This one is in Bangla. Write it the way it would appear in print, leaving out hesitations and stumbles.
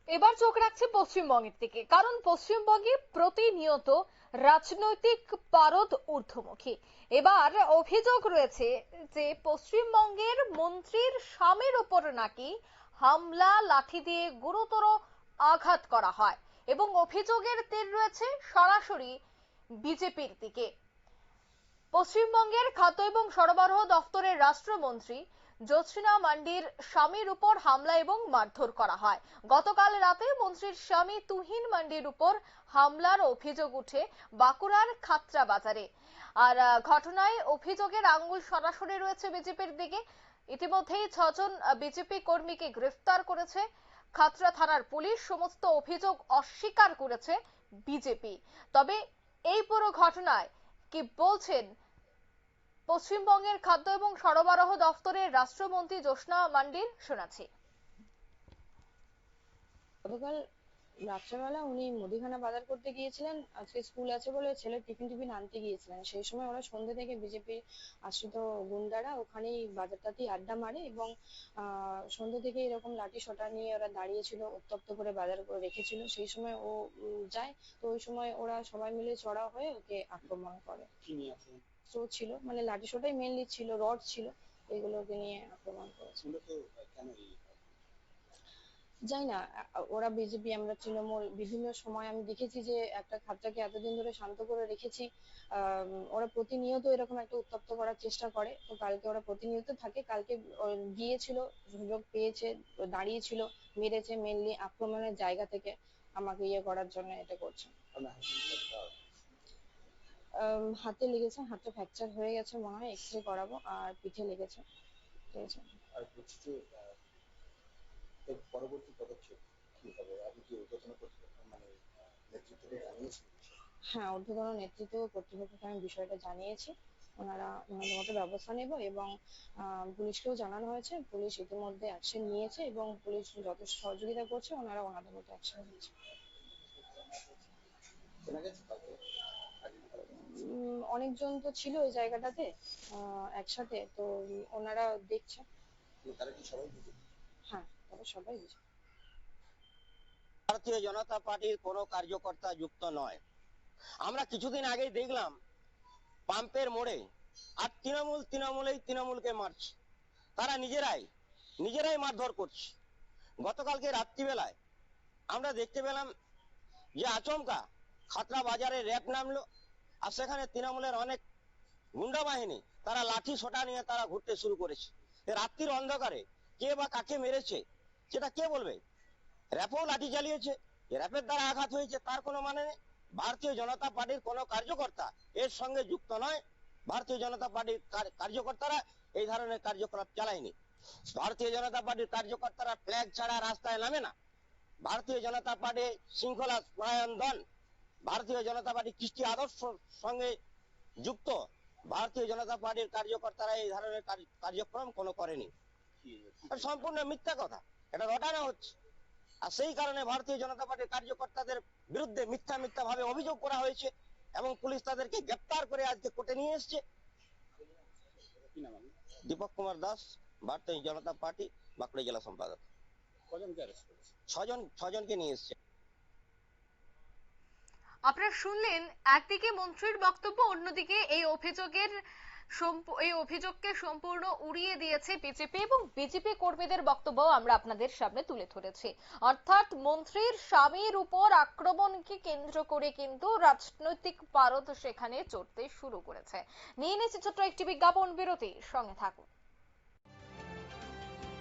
এবার চোখ রাখছে পশ্চিমবঙ্গের দিকে, কারণ পশ্চিমবঙ্গে প্রতিনিয়ত রাজনৈতিক পারদ ঊর্ধ্বমুখী। এবার অভিযোগ রয়েছে যে পশ্চিমবঙ্গের মন্ত্রীর স্বামীর উপর নাকি হামলা, লাঠি দিয়ে গুরুতর আঘাত করা হয় এবং অভিযোগের তীর রয়েছে সরাসরি বিজেপির দিকে। পশ্চিমবঙ্গের খাদ্য এবং সরবরাহ দপ্তরের রাষ্ট্রমন্ত্রী জ্যোৎস্না মান্ডির স্বামীর উপর হামলা এবং মারধর করা হয়। গতকাল রাতে মন্ত্রীর স্বামী তুহিন মান্ডির উপর হামলার অভিযোগ উঠে বাঁকুড়ার খাতড়া বাজারে। আর ঘটনায় অভিযোগের আঙ্গুল সরাসরি রয়েছে বিজেপির দিকে। ইতিমধ্যেই 6 জন বিজেপি কর্মীকে গ্রেফতার করেছে খাতড়া থানার পুলিশ। সমস্ত অভিযোগ অস্বীকার করেছে বিজেপি। তবে এই পুরো ঘটনায় কি বলছেন পশ্চিমবঙ্গের খাদ্য এবং সরবরাহ দপ্তরের রাষ্ট্রমন্ত্রী জ্যোৎস্না মান্ডির, শোনাচ্ছি। গতকাল রাত্রেবেলা উনি মুদিখানা বাজার করতে গিয়েছিলেন। আজকে স্কুল আছে বলে ছেলের টিফিন আনতে গিয়েছিলেন। সেই সময় ওরা সন্ধ্যে থেকে বিজেপি আশ্রিত গুন্ডারা ওখানেই বাজারটাতেই আড্ডা মারে এবং সন্ধ্যে থেকে এরকম লাঠি সোটা নিয়ে ওরা দাঁড়িয়েছিল, উত্তপ্ত করে বাজার করে রেখেছিল। সেই সময় ও যায়, তো ওই সময় ওরা সবাই মিলে চড়াও হয়ে ওকে আক্রমণ করে। তো ছিল মানে লাঠি সোটাই মেনলি ছিল, রড ছিল, এগুলোকে নিয়ে আক্রমণ করেছিল। জানি না, ওরা বিজেপি আমরা তৃণমূল বিভিন্ন সময় আমি দেখেছি যে একটা খাতটাকে এতদিন ধরে শান্ত করে রেখেছি। ওরা প্রতিনিয়ত এরকম একটা উত্তপ্ত করার চেষ্টা করে। তো কালকে ওরা প্রতিনিয়ত থাকে, কালকে গিয়েছিল, সুযোগ পেয়েছে, দাঁড়িয়েছিল, মেরেছে মেনলি আক্রমণের জায়গা থেকে আমাকে ইয়ে করার জন্য এটা করছে। হাতে লেগেছে, হাতে ফ্র্যাকচার হয়ে গেছে মনে হয়, এক্সরে করাবো, আর পিঠে লেগেছে। ঠিক আছে, এর পরবর্তী পদক্ষেপ কি হবে? আপনি কি ঊর্ধ্বতন কর্তৃপক্ষ মানে নেতৃত্বকে জানিয়েছেন? হ্যাঁ, ঊর্ধ্বতন নেতৃত্ব কর্তৃপক্ষকে আমি বিষয়টা জানিয়েছি। ওনারা ওনাদের মতো ব্যবস্থা নেব এবং পুলিশকেও জানানো হয়েছে। পুলিশ ইতিমধ্যে অ্যাকশন নিয়েছে এবং পুলিশ যথেষ্ট সহযোগিতা করছে, ওনারা ওনাদের মতো অ্যাকশন নিয়েছে। অনেকজন তো ছিল ওই জায়গাটাতে একসাথে, তো ওনারা দেখছে। তারা কি সবাই বুঝে? হ্যাঁ, তারা সবাই বুঝে। ভারতীয় জনতা পার্টির কোনো কার্যকর্তা যুক্ত নয়। আমরা কিছুদিন আগেই দেখলাম পাম্পের মোড়ে, আর তৃণমূলকে মারছে। তারা নিজেরাই মারধর করছে। গতকালকে রাত্রিবেলায় আমরা দেখতে পেলাম যে আচমকা খাতড়া বাজারে র্যাব নামলো, আর সেখানে তৃণমূলের অনেক গুন্ডা বাহিনী তারা লাঠি সোটা নিয়ে তারা ঘুরতে শুরু করেছে। রাত্রির অন্ধকারে কে বা কাকে মেরেছে সেটা কে বলবে? র্যাপও লাঠি চালিয়েছে, র্যাপের দ্বারা আঘাত হয়েছে তার কোনো মানে নেই। ভারতীয় জনতা পার্টির কোনো কার্যকর্তা এর সঙ্গে যুক্ত নয়। ভারতীয় জনতা পার্টির কার্যকর্তারা এই ধরনের কার্যকলাপ চালায়নি। ভারতীয় জনতা পার্টির কার্যকর্তারা ফ্ল্যাগ ছাড়া রাস্তায় নামে না। ভারতীয় জনতা পার্টি শৃঙ্খলা পরায়ণ দল, ভারতীয় জনতা পার্টি কৃষ্টি আদর্শ সঙ্গে যুক্ত। ভারতীয় জনতা পার্টির কার্যকর্তারা এই ধরনের কার্যক্রম কোনো করেনি। সম্পূর্ণ মিথ্যা কথা, এটা রটানো হচ্ছে। আর সেই কারণে ভারতীয় জনতা পার্টির কার্যকর্তাদের বিরুদ্ধে মিথ্যা ভাবে অভিযোগ করা হয়েছে এবং পুলিশ তাদেরকে গ্রেপ্তার করে আজকে কোর্টে নিয়ে এসছে। দীপক কুমার দাস, ভারতীয় জনতা পার্টি বাঁকুড়া জেলা সম্পাদক। ছজনকে নিয়ে এসছে। আপনারা শুনলেন একদিকে মন্ত্রীর বক্তব্য, অন্যদিকে এই অভিযোগকে সম্পূর্ণ উড়িয়ে দিয়েছে বিজেপি এবং বিজেপি কর্মীদের বক্তব্য আমরা আপনাদের সামনে তুলে ধরেছি। অর্থাৎ মন্ত্রীর স্বামীর উপর আক্রমণকে কেন্দ্র করে কিন্তু রাজনৈতিক পারদ সেখানে চড়তে শুরু করেছে। নিয়ে নিচ্ছে ছোট্ট একটি বিজ্ঞাপন বিরতি, সঙ্গে থাকুন।